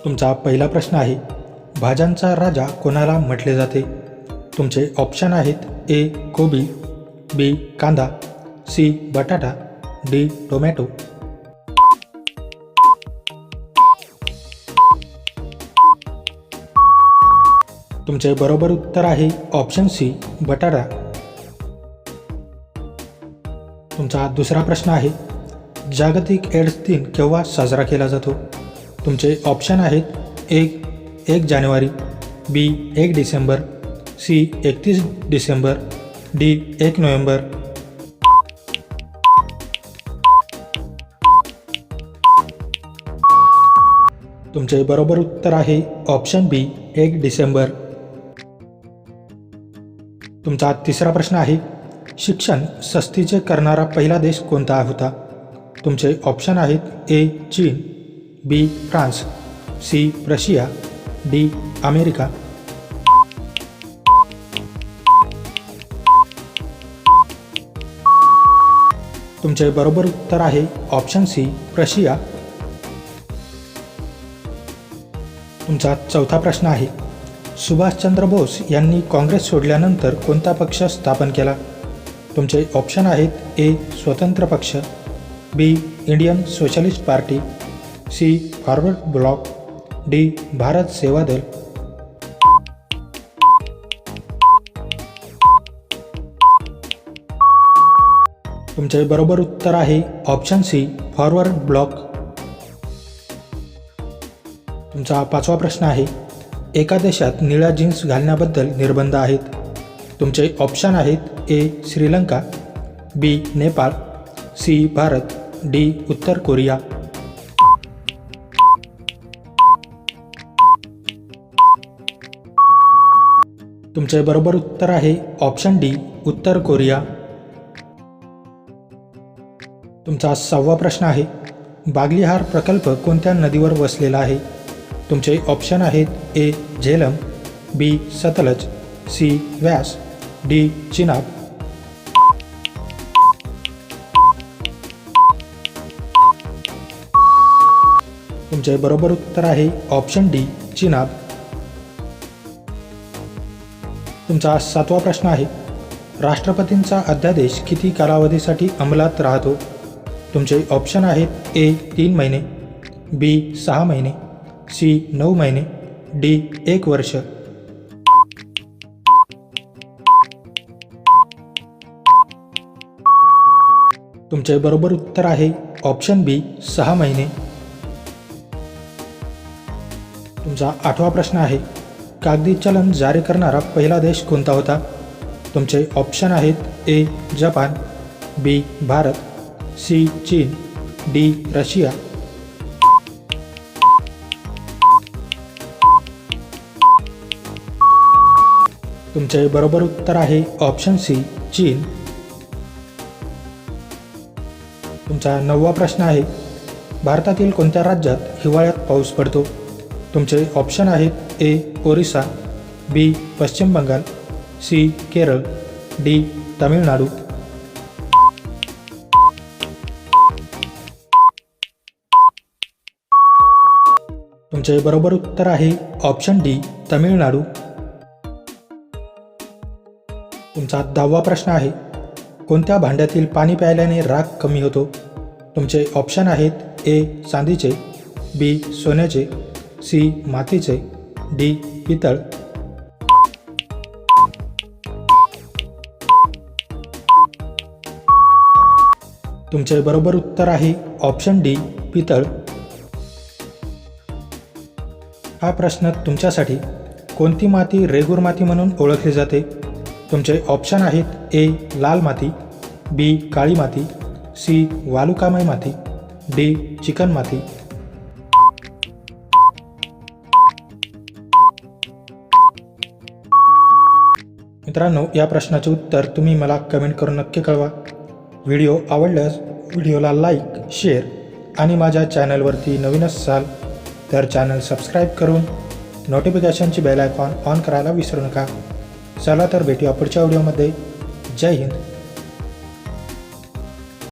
तुमचा पहिला प्रश्न आहे, भाज्यांचा राजा कोणाला म्हटले जाते? तुमचे ऑप्शन आहेत ए कोबी, बी कांदा, सी बटाटा, डी टोमॅटो. तुमचे बरोबर उत्तर आहे ऑप्शन सी बटाटा. तुमचा दुसरा प्रश्न आहे, जागतिक एड्स दिन केव्हा साजरा केला जातो? तुमचे ऑप्शन आहेत ए 1 जानेवारी, बी 1 डिसेंबर, सी 31 डिसेंबर, डी 1 नोव्हेंबर. तुमचे बरोबर उत्तर आहे ऑप्शन बी 1 डिसेंबर. तुमचा तिसरा प्रश्न आहे, शिक्षण सक्तीचे करणारा पहिला देश कोणता होता? तुमचे ऑप्शन आहेत ए चीन, B France, C Russia, D America. तुमचे बरोबर उत्तर आहे ऑप्शन सी रशिया. तुमचा चौथा प्रश्न आहे, सुभाषचंद्र बोस यांनी काँग्रेस सोडल्यानंतर कोणता पक्ष स्थापन केला? तुमचे ऑप्शन आहेत A Swatantra Paksha, B Indian Socialist Party, C Forward Bloc, D Bharat Seva Dal. तुमचे बरोबर उत्तर आहे ऑप्शन सी फॉरवर्ड ब्लॉक. तुमचा पाचवा प्रश्न आहे, एका देशात निळ्या जीन्स घालण्याबद्दल निर्बंध आहेत. तुमचे ऑप्शन आहेत ए श्रीलंका, बी नेपाळ, सी भारत, डी उत्तर कोरिया. तुमचे बरोबर उत्तर आहे ऑप्शन डी उत्तर कोरिया. तुमचा सहावा प्रश्न आहे, बाग्लिहार प्रकल्प कोणत्या नदीवर वसलेला आहे? तुमचे ऑप्शन आहेत ए झेलम, बी सतलज, सी व्यास, डी चिनाब. तुमचे बरोबर उत्तर आहे ऑप्शन डी चिनाब. तुमचा सातवा प्रश्न आहे, राष्ट्रपतींचा अध्यादेश किती कालावधीसाठी अंमलात राहतो? तुमचे ऑप्शन आहेत ए 3 महिने, बी 6 महिने, सी 9 महिने, डी 1 वर्ष. तुमचे बरोबर उत्तर आहे ऑप्शन बी 6 महिने. तुमचा आठवा प्रश्न आहे, कागदी चलन जारी करणारा पहिला देश कोणता होता? तुमचे ऑप्शन आहेत ए जपान, बी भारत, सी चीन, डी रशिया. तुमचे बरोबर उत्तर आहे ऑप्शन सी चीन. तुमचा नववा प्रश्न आहे, भारतातील कोणत्या राज्यात हिवाळ्यात पाऊस पडतो? तुमचे ऑप्शन आहेत ए ओरिसा, बी पश्चिम बंगाल, सी केरळ, डी तामिळनाडू. तुमचे बरोबर उत्तर आहे ऑप्शन डी तामिळनाडू. तुमचा 10वा प्रश्न आहे, कोणत्या भांड्यातील पाणी प्यायल्याने राग कमी होतो? तुमचे ऑप्शन आहेत ए चांदीचे, बी सोन्याचे, सी मातीचे, डी पितळ. तुमचे बरोबर उत्तर आहे ऑप्शन डी पितळ. हा प्रश्न तुमच्यासाठी, कोणती माती रेगूर माती म्हणून ओळखली जाते? तुमचे ऑप्शन आहेत ए लाल माती, बी काळी माती, सी वालुकामय माती, डी चिकन माती. मित्रांनो, या प्रश्नाचे उत्तर तुम्ही मला कमेंट करून नक्की कळवा. व्हिडिओ आवडल्यास व्हिडिओला लाईक, शेअर आणि माझ्या चॅनलवरती नवीन असाल तर चॅनल सबस्क्राईब करून नोटिफिकेशनची बेल आयकॉन ऑन करायला विसरू नका. चला तर भेटूया पुढच्या व्हिडिओमध्ये. जय हिंद.